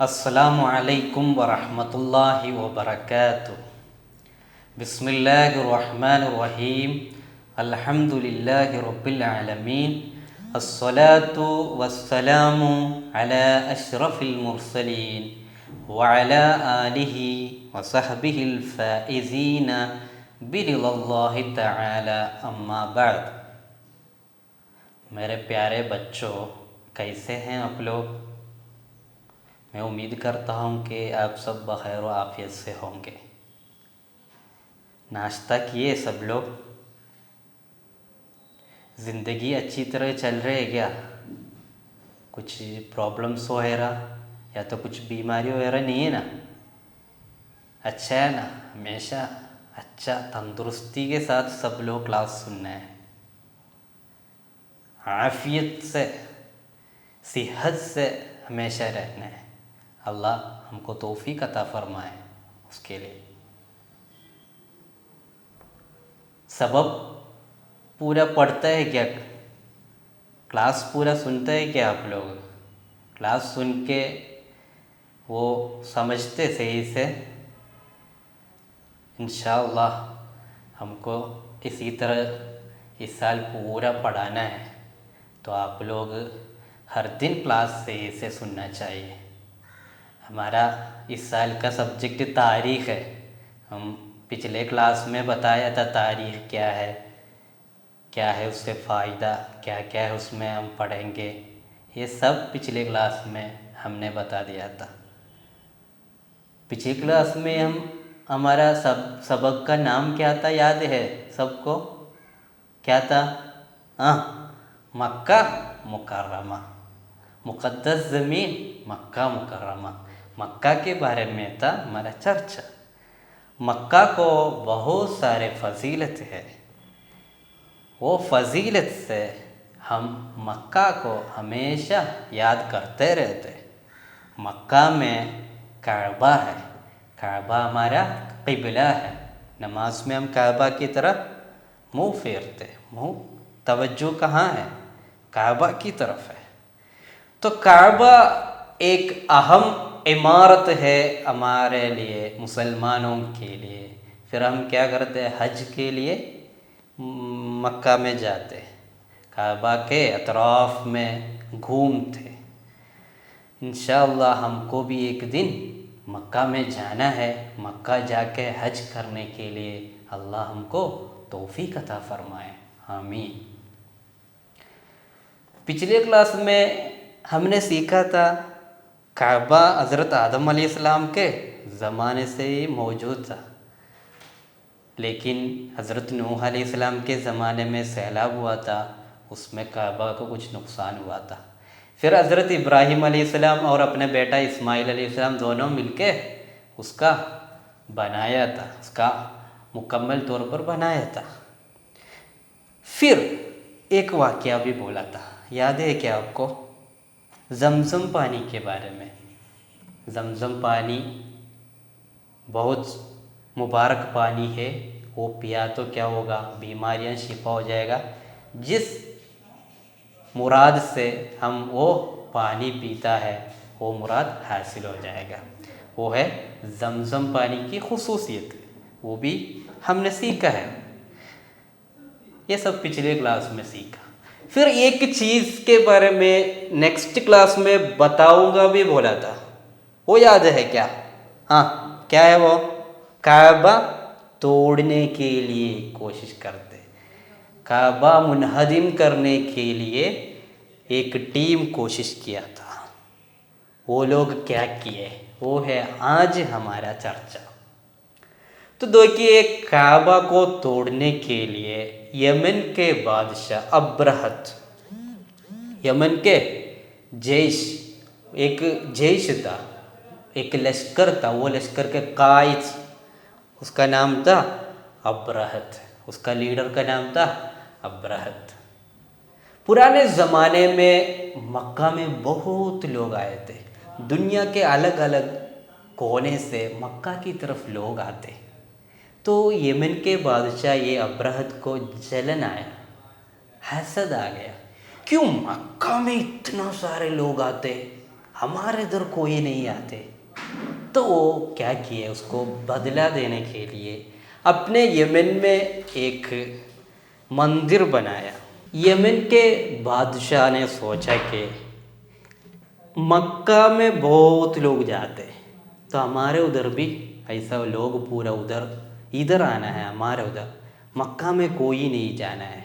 अस्सलामु अलैकुम वरहमतुल्लाहि वबरकातुह। बिस्मिल्लाहिर्रहमानिर्रहीम। अल्हम्दुलिल्लाहि रब्बिल आलमीन। अस्सलातु वस्सलामु अला अशरफिल मुरसलीन व अला आलिहि व सहबिहिल फाइज़ीन बिरिज़्क़िल्लाहि तआला अम्मा बाद। मेरे प्यारे बच्चों, कैसे हैं आप लोग? मैं उम्मीद करता हूँ कि आप सब बखैर व आफियत से होंगे। नाश्ता किए सब लोग? ज़िंदगी अच्छी तरह चल रही है क्या? कुछ प्रॉब्लम्स वगैरह या तो कुछ बीमारी वगैरह नहीं है ना? अच्छा है ना? हमेशा अच्छा तंदुरुस्ती के साथ सब लोग क्लास सुनना है, आफियत से सेहत से हमेशा रहना है। अल्लाह हमको तौफीक अता फरमाए उसके लिए। सबब पूरा पढ़ता है क्या? क्लास पूरा सुनता है क्या आप लोग? क्लास सुन के वो समझते सही से? इंशाअल्लाह हमको इसी तरह इस साल पूरा पढ़ाना है, तो आप लोग हर दिन क्लास सही से सुनना चाहिए। हमारा इस साल का सब्जेक्ट तारीख़ है। हम पिछले क्लास में बताया था तारीख़ क्या है उससे फ़ायदा क्या क्या है, उसमें हम पढ़ेंगे। ये सब पिछले क्लास में हमने बता दिया था। पिछली क्लास में हमारा सबक का नाम क्या था, याद है सबको? क्या था? मक्का मुकर्रमा, मुक़द्दस ज़मीन मक्का मुकर्रमा। मक्का के बारे में था हमारा चर्चा। मक्का को बहुत सारे फ़जीलत है। वो फ़जीलत से हम मक्का को हमेशा याद करते रहते। मक्का में काबा है, काबा हमारा क़िबला है। नमाज में हम काबा की तरफ मुँह फेरते, मुँह तवज्जो कहाँ है? काबा की तरफ है। तो काबा एक अहम इमारत है हमारे लिए, मुसलमानों के लिए। फिर हम क्या करते हैं? हज के लिए मक्का में जाते, काबा के अतराफ़ में घूमते। इंशाअल्लाह हमको भी एक दिन मक्का में जाना है। मक्का जाके हज करने के लिए अल्लाह हमको तौफीक अता फरमाए, आमीन। पिछले क्लास में हमने सीखा था काबा हज़रत आदम अलैहिस्सलाम के ज़माने से ही मौजूद था, लेकिन हज़रत नूह अलैहिस्सलाम के ज़माने में सैलाब हुआ था, उसमें काबा को कुछ नुकसान हुआ था। फिर हज़रत इब्राहीम अलैहिस्सलाम और अपने बेटा इस्माइल अलैहिस्सलाम दोनों मिलके उसका बनाया था, उसका मुकम्मल तौर पर बनाया था। फिर एक वाक़या भी बोला था, याद है क्या आपको? ज़मज़म पानी के बारे में। ज़मज़म पानी बहुत मुबारक पानी है, वो पिया तो क्या होगा? बीमारियां शिफा हो जाएगा। जिस मुराद से हम वो पानी पीता है वो मुराद हासिल हो जाएगा। वो है जमजम पानी की खुसूसियत, वो भी हमने सीखा है, ये सब पिछले क्लास में सीखा। फिर एक चीज़ के बारे में नेक्स्ट क्लास में बताऊंगा भी बोला था, वो याद है क्या? हाँ, क्या है वो? काबा तोड़ने के लिए कोशिश करते, काबा मुनहदिम करने के लिए एक टीम कोशिश किया था। वो लोग क्या किए, वो है आज हमारा चर्चा। तो देखिए, काबा को तोड़ने के लिए यमन के बादशाह अब्रहत, यमन के एक जैश था, एक लश्कर था, वो लश्कर के कायद, उसका नाम था अब्रहत, उसका लीडर का नाम था अब्रहत। पुराने ज़माने में मक्का में बहुत लोग आए थे, दुनिया के अलग अलग कोने से मक्का की तरफ लोग आते। तो यमन के बादशाह ये अब्रहत को जलन आया, हसद आ गया, क्यों मक्का में इतना सारे लोग आते, हमारे इधर कोई नहीं आते। तो वो क्या किए, उसको बदला देने के लिए अपने यमन में एक मंदिर बनाया। यमन के बादशाह ने सोचा कि मक्का में बहुत लोग जाते, तो हमारे उधर भी ऐसा लोग पूरा इधर आना है, हमारे उधर मक्का में कोई नहीं जाना है।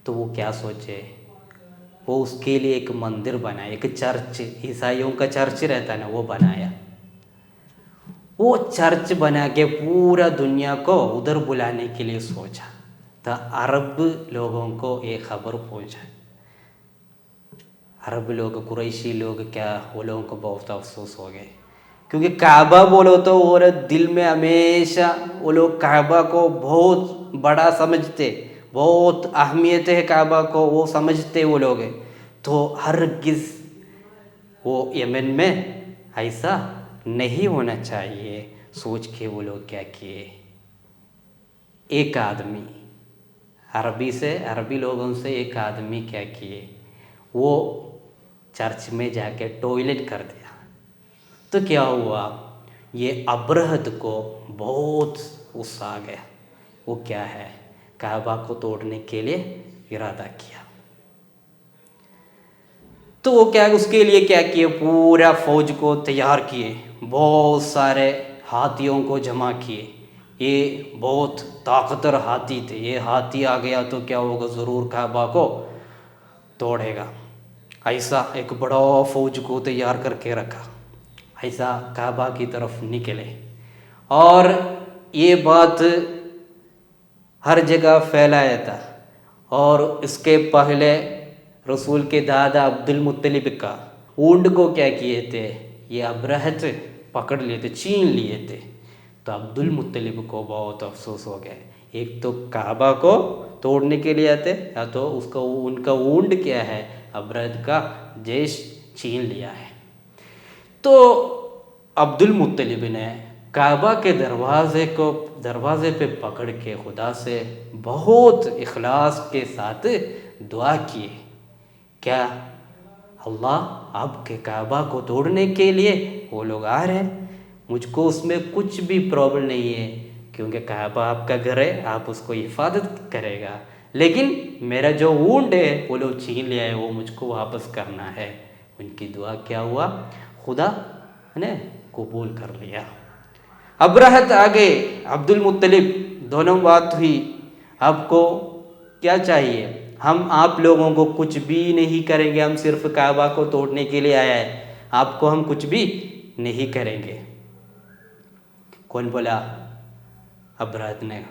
तो वो क्या सोचे, वो उसके लिए एक मंदिर बनाया, एक चर्च, ईसाइयों का चर्च रहता है ना, वो बनाया। वो चर्च बना के पूरा दुनिया को उधर बुलाने के लिए सोचा। तो अरब लोगों को एक खबर पहुंचा, अरब लोग, कुरैशी लोग, क्या वो लोगों को बहुत अफसोस हो गए, क्योंकि काबा बोलो तो वो दिल में हमेशा वो लोग काबा को बहुत बड़ा समझते, बहुत अहमियत है काबा को, वो समझते वो लोग। तो हरगिज़ वो यमन में ऐसा नहीं होना चाहिए सोच के वो लोग क्या किए, एक आदमी अरबी लोगों से एक आदमी क्या किए, वो चर्च में जाके टॉयलेट कर दिया। तो क्या हुआ, ये अब्रहत को बहुत गुस्सा आ गया। वो क्या है, काबा को तोड़ने के लिए इरादा किया। तो वो क्या, उसके लिए क्या किए, पूरा फौज को तैयार किए, बहुत सारे हाथियों को जमा किए। ये बहुत ताकतवर हाथी थे, ये हाथी आ गया तो क्या होगा, ज़रूर काबा को तोड़ेगा। ऐसा एक बड़ा फौज को तैयार करके रखा, ऐसा काबा की तरफ निकले। और ये बात हर जगह फैलाया था। और इसके पहले रसूल के दादा अब्दुल मुत्तलिब का ऊंट को क्या किए थे, ये अब्रहत पकड़ लिए थे, छीन लिए थे। तो अब्दुल मुत्तलिब को बहुत अफसोस हो गया, एक तो काबा को तोड़ने के लिए आते, या तो उनका ऊंट क्या है, अब्रहत का जैश छीन लिया है। तो अब्दुल मुत्तलिब ने काबा के दरवाज़े पे पकड़ के खुदा से बहुत इखलास के साथ दुआ किए, क्या अल्लाह आपके काबा को तोड़ने के लिए वो लोग आ रहे हैं, मुझको उसमें कुछ भी प्रॉब्लम नहीं है, क्योंकि काबा आपका घर है, आप उसको हिफाजत करेगा, लेकिन मेरा जो ऊंट है वो लोग छीन लिया है, वो मुझको वापस करना है। उनकी दुआ क्या हुआ, खुदा ने कबूल कर लिया। अब्रहत आ गए, अब्दुल मुत्तलिब, दोनों बात हुई, आपको क्या चाहिए, हम आप लोगों को कुछ भी नहीं करेंगे, हम सिर्फ काबा को तोड़ने के लिए आया है, आपको हम कुछ भी नहीं करेंगे। कौन बोला, अब्रहत ने।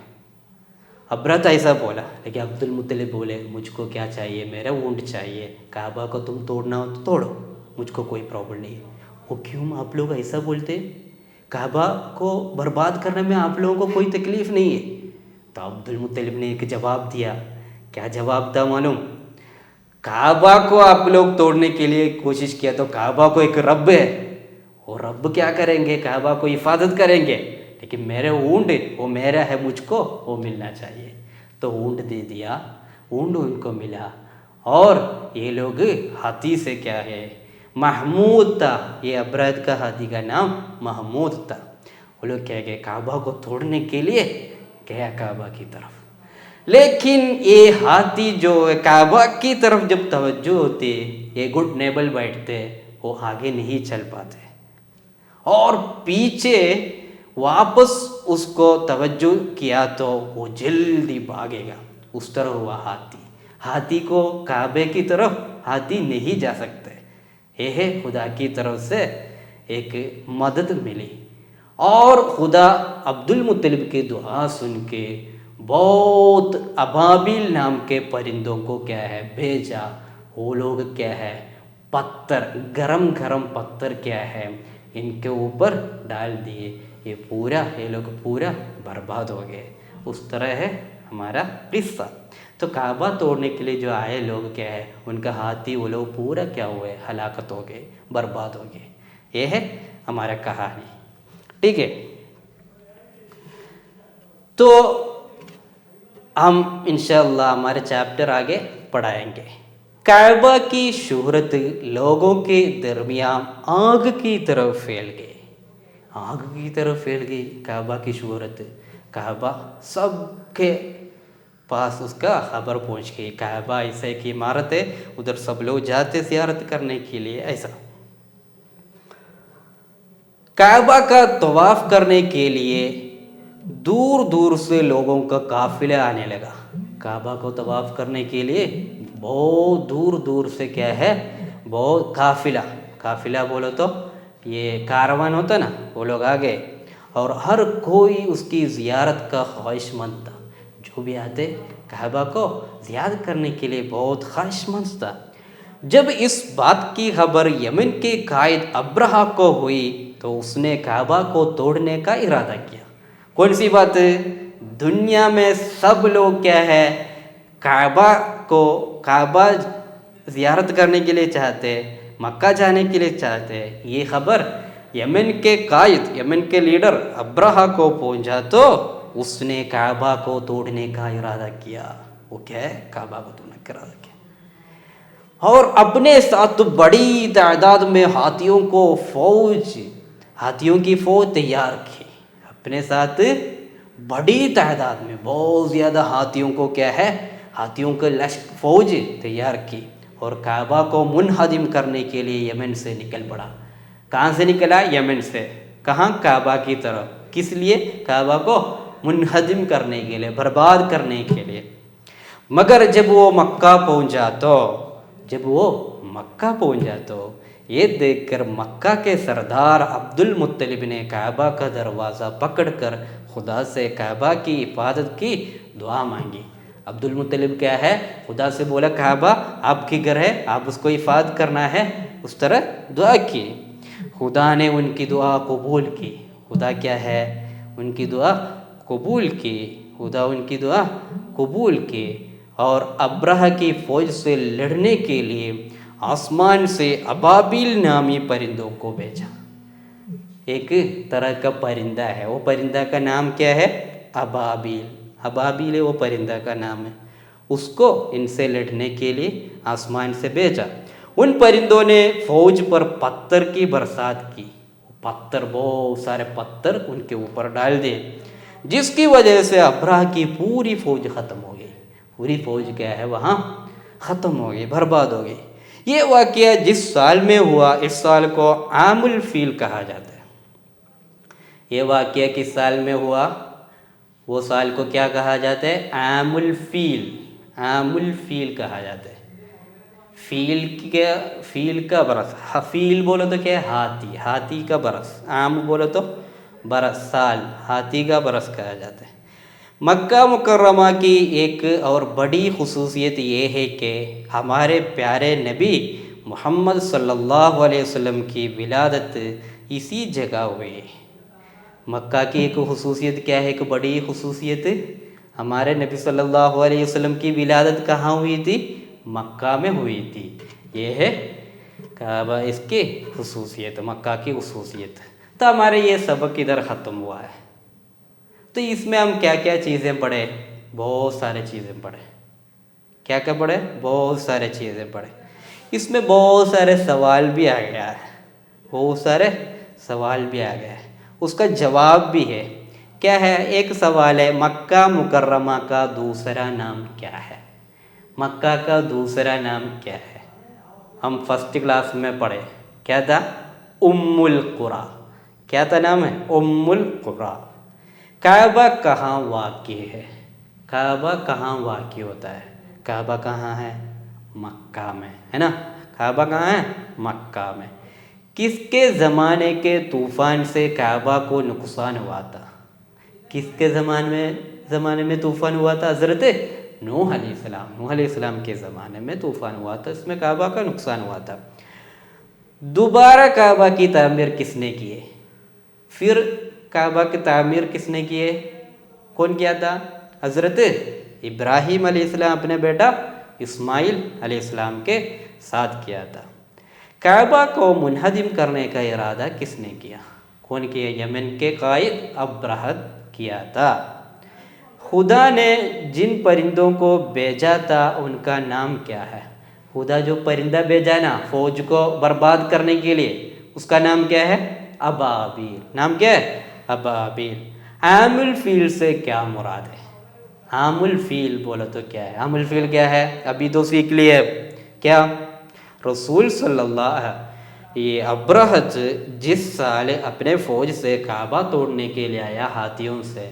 अब्रहत ऐसा बोला, लेकिन अब्दुल मुत्तलिब बोले मुझको क्या चाहिए, मेरा ऊंट चाहिए, काबा को तुम तोड़ना हो तो तोड़ो, मुझको कोई प्रॉब्लम नहीं है। वो क्यों आप लोग ऐसा बोलते, काबा को बर्बाद करने में आप लोगों को कोई तकलीफ़ नहीं है। तो अब्दुल मुत्तलिब ने एक जवाब दिया, क्या जवाब था मालूम, काबा को आप लोग तोड़ने के लिए कोशिश किया तो काबा को एक रब है, वो रब क्या करेंगे, काबा को हिफाजत करेंगे, लेकिन मेरे ऊंट वो मेरा है, मुझको वो मिलना चाहिए। तो ऊंट दे दिया, ऊंट उनको मिला। और ये लोग हाथी से क्या है, महमूद था, ये अबरहत का हाथी का नाम महमूद था। वो लोग क्या गए, काबा को तोड़ने के लिए गया काबा की तरफ, लेकिन ये हाथी जो है काबा की तरफ जब तवज्जो होती, ये घुटने पर बैठते, वो आगे नहीं चल पाते और पीछे वापस उसको तवज्जो किया तो वो जल्दी भागेगा। उस तरह हुआ हाथी। हाथी को काबे की तरफ हाथी नहीं जा सकते। ये है खुदा की तरफ से एक मदद मिली और खुदा अब्दुल मुत्तलिब की दुआ सुन के बहुत अबाबिल नाम के परिंदों को क्या है भेजा। वो लोग क्या है, पत्थर, गरम गरम पत्थर क्या है इनके ऊपर डाल दिए। ये लोग पूरा बर्बाद हो गए। उस तरह है हमारा किस्सा। तो काबा तोड़ने के लिए जो आए लोग क्या है, उनका हाथी वो लोग पूरा क्या हुए, हलाकत हो गए, बर्बाद हो गए। ये है हमारा कहानी। ठीक है, तो हम इंशाअल्लाह हमारे चैप्टर आगे पढ़ाएंगे। काबा की शोहरत लोगों के दरमियान आग की तरफ फैल गई। आग की तरफ फैल गई काबा की शोहरत। काबा सबके पास उसका खबर पहुंच गई। काबा ऐसा एक इमारत है, उधर सब लोग जाते ज़ियारत करने के लिए। ऐसा काबा का तवाफ करने के लिए दूर दूर से लोगों का काफिला आने लगा। काबा को तवाफ करने के लिए बहुत दूर दूर से क्या है, बहुत काफिला बोलो तो ये कारवान होता ना, वो लोग आ गए और हर कोई उसकी ज़ियारत का ख्वाहिशमंद था। जो भी आते काबा को ज़ियारत करने के लिए बहुत ख्वाहिशमंद था। जब इस बात की खबर यमन के कायद अब्रहा को हुई तो उसने काबा को तोड़ने का इरादा किया। कौन सी बात है, दुनिया में सब लोग क्या है, काबा ज़ियारत करने के लिए चाहते, मक्का जाने के लिए चाहते। ये खबर यमन के कायद, यमन के लीडर अब्रहा को पहुंचा तो उसने काबा को तोड़ने का इरादा किया। वो क्या है, काबा को तोड़ने का इरादा किया और अपने साथ बड़ी तादाद में हाथियों की फौज तैयार की। अपने साथ बड़ी तादाद में बहुत ज़्यादा हाथियों को क्या है, हाथियों के फौज तैयार की और काबा को मुनहदिम करने के लिए यमन से निकल पड़ा। कहाँ से निकला, यमन से। कहाँ, काबा की तरफ। किस लिए, काबा को मुनहदिम करने के लिए, बर्बाद करने के लिए। मगर जब वो मक्का पहुंचा तो ये देखकर मक्का के सरदार अब्दुल मुत्तलिब ने काबा का दरवाज़ा पकड़कर खुदा से काबा की हिफाजत की दुआ मांगी। अब्दुल मुत्तलिब क्या है, खुदा से बोला काबा आपकी घर है, आप उसको हिफाजत करना है। उस तरह दुआ की। खुदा ने उनकी दुआ कबूल की। खुदा क्या है, उनकी दुआ कबूल की। खुदा उनकी दुआ कबूल की और अब्रहा की फ़ौज से लड़ने के लिए आसमान से अबाबिल नामी परिंदों को भेजा। एक तरह का परिंदा है, वो परिंदा का नाम क्या है, अबाबिल है वो परिंदा का नाम है। उसको इनसे लड़ने के लिए आसमान से भेजा। उन परिंदों ने फौज पर पत्थर की बरसात की। बहुत सारे पत्थर उनके ऊपर डाल दिए, जिसकी वजह से अब्रहा की पूरी फौज ख़त्म हो गई। पूरी फौज क्या है, वहाँ ख़त्म हो गई, बर्बाद हो गई। ये वाक़या जिस साल में हुआ, इस साल को आमुल फील कहा जाता है। ये वाक़या किस साल में हुआ, वो साल को क्या कहा जाता है, आमुल फील कहा जाता है। फील का बरस, फील बोलो तो क्या है, हाथी का बरस। आम बोलो तो बरस, साल, हाथी का बरस कहा जाता है। मक्का मुकर्रमा की एक और बड़ी खुसूसियत ये है कि हमारे प्यारे नबी मोहम्मद सल्लल्लाहु अलैहि वसल्लम की विलादत इसी जगह हुई। मक्का की एक खुसूसियत क्या है, एक बड़ी खुसूसियत, हमारे नबी सल्लल्लाहु अलैहि वसल्लम की विलादत कहाँ हुई थी, मक्का में हुई थी। ये है काबा, इसकी खुसूसियत, मक्का की खुसूसियत। तो हमारे ये सबक इधर ख़त्म हुआ है। तो इसमें हम क्या क्या चीज़ें पढ़े, बहुत सारे चीज़ें पढ़े। क्या क्या पढ़े, बहुत सारे चीज़ें पढ़े। इसमें बहुत सारे सवाल भी आ गया है, बहुत सारे सवाल भी आ गया है, उसका जवाब भी है। क्या है? एक सवाल है, मक्का मुकर्रमा का दूसरा नाम क्या है? मक्का का दूसरा नाम क्या है? हम फर्स्ट क्लास में पढ़े, क्या था? उम्मुल कुरा। क्या था नाम है? उम्मुल कुरा। काबा कहाँ वाक़ई है? काबा कहाँ वाक़ई होता है? काबा कहाँ है? मक्का में, है ना? काबा कहाँ है? मक्का में। किसके ज़माने के तूफ़ान से काबा को नुकसान हुआ था? किसके ज़माने में तूफ़ान हुआ था? हज़रत नूह अलैहिस्सलाम। नूह अलैहिस्सलाम के ज़माने में तूफ़ान हुआ था, इसमें काबा का नुकसान हुआ था। दोबारा काबा की तामीर किसने की है? फिर काबा की तामीर किसने की है? कौन किया था? हज़रत इब्राहीम अलैहिस्सलाम अपने बेटा इस्माइल अलैहिस्सलाम के साथ किया था। काबा को मुनहदिम करने का इरादा किसने किया? कौन किया? यमन के कायद अब्रहत किया था। खुदा ने जिन परिंदों को भेजा था उनका नाम क्या है? खुदा जो परिंदा भेजा ना फौज को बर्बाद करने के लिए, उसका नाम क्या है? अबाबील। नाम क्या है? अबाबील। आमुल फील से क्या मुराद है? आमुल फील बोलो तो क्या है? आमुल फील क्या है? अभी तो सीख लिए। क्या? रसूल सल्लल्लाहु ये अब्रहत जिस साल अपने फ़ौज से काबा तोड़ने के लिए आया हाथियों से,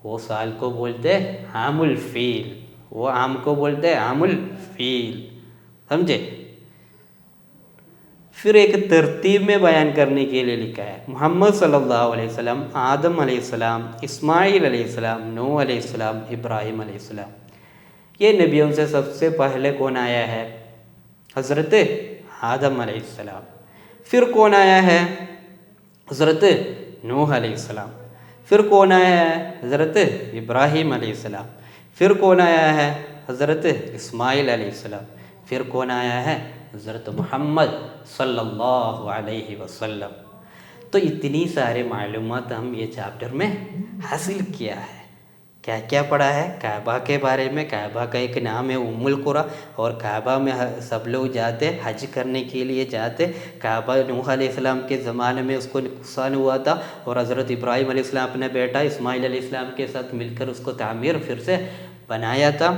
वो साल को बोलते हैं आमुल फील। वो आम को बोलते हैं आमुल फील। समझे? फिर एक तरतीब में बयान करने के लिए लिखा है, मोहम्मद सल्लल्लाहु अलैहि वसल्लम, आदम अलैहिस्सलाम, इस्माइल अलैहिस्सलाम, नूह अलैहिस्सलाम, इब्राहिम अलैहिस्सलाम। ये नबियों से सबसे पहले कौन आया है? हज़रत आदम अलैहिस्सलाम। फिर कौन आया है? हज़रत नूह अलैहिस्सलाम। फिर कौन आया है? हज़रत इब्राहिम अलैहिस्सलाम। फिर कौन आया है? हज़रत इस्माइल अलैहिस्सलाम। फिर कौन आया है? हज़रत मोहम्मद सल्लल्लाहु अलैहि वसल्लम। तो इतनी सारे मालूमात हम ये चैप्टर में हासिल किया है। क्या क्या पढ़ा है? काबा के बारे में। काबा का एक नाम है उम्मुल कुरा, और काबा में सब लोग जाते, हज करने के लिए जाते। काबा नूह अलैहिस्सलाम के ज़माने में उसको नुकसान हुआ था, और हज़रत इब्राहीम अलैहिस्सलाम अपने बेटा इस्माइल अलैहिस्सलाम के साथ मिलकर उसको तामीर फिर से बनाया था।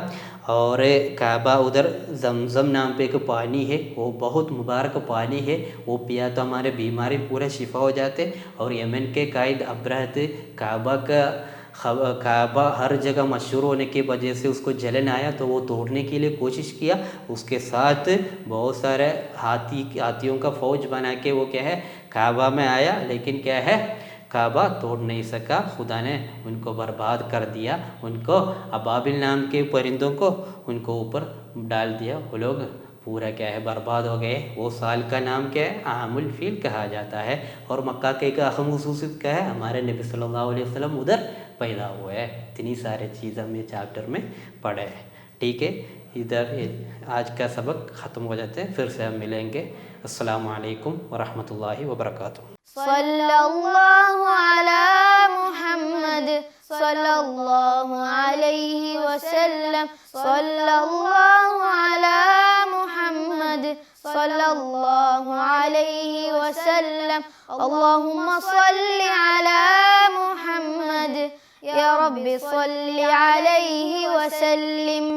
और काबा उधर जमज़म नाम पे एक पानी है, वो बहुत मुबारक पानी है, वो पिया तो हमारे बीमारी पूरे शिफा हो जाते। और यमन के कायद अब्रहत काबा हर जगह मशहूर होने की वजह से उसको जलन आया, तो वो तोड़ने के लिए कोशिश किया। उसके साथ बहुत सारे हाथियों का फ़ौज बना के वो क्या है काबा में आया, लेकिन क्या है काबा तोड़ नहीं सका। खुदा ने उनको बर्बाद कर दिया। उनको अबाबिल नाम के परिंदों को उनको ऊपर डाल दिया, वो लोग पूरा क्या है बर्बाद हो गए। वो साल का नाम क्या है? आमुल फील कहा जाता है। और मक्का के एक अहम खुसूसियत क्या है? हमारे नबी सल्लल्लाहु अलैहि वसल्लम उधर पैदा हुए हैं। इतनी सारी चीज़ हम ये चैप्टर में पढ़े हैं। ठीक है, इधर आज का सबक ख़त्म हो जाते हैं, फिर से हम मिलेंगे। अस्सलामु अलैकुम वरहमतुल्लाहि वबरकातुहू। सल्लल्लाहु अला मुहम्मद सल्लल्लाहु अलैहि वसल्लम। सल्लल्लाहु अला मुहम्मद सल्लल्लाहु अलैहि वसल्लम। अल्लाहुम्मा सल्लि अला मुहम्मद या रब्बी सल्लि अलैहि वसल्लिम।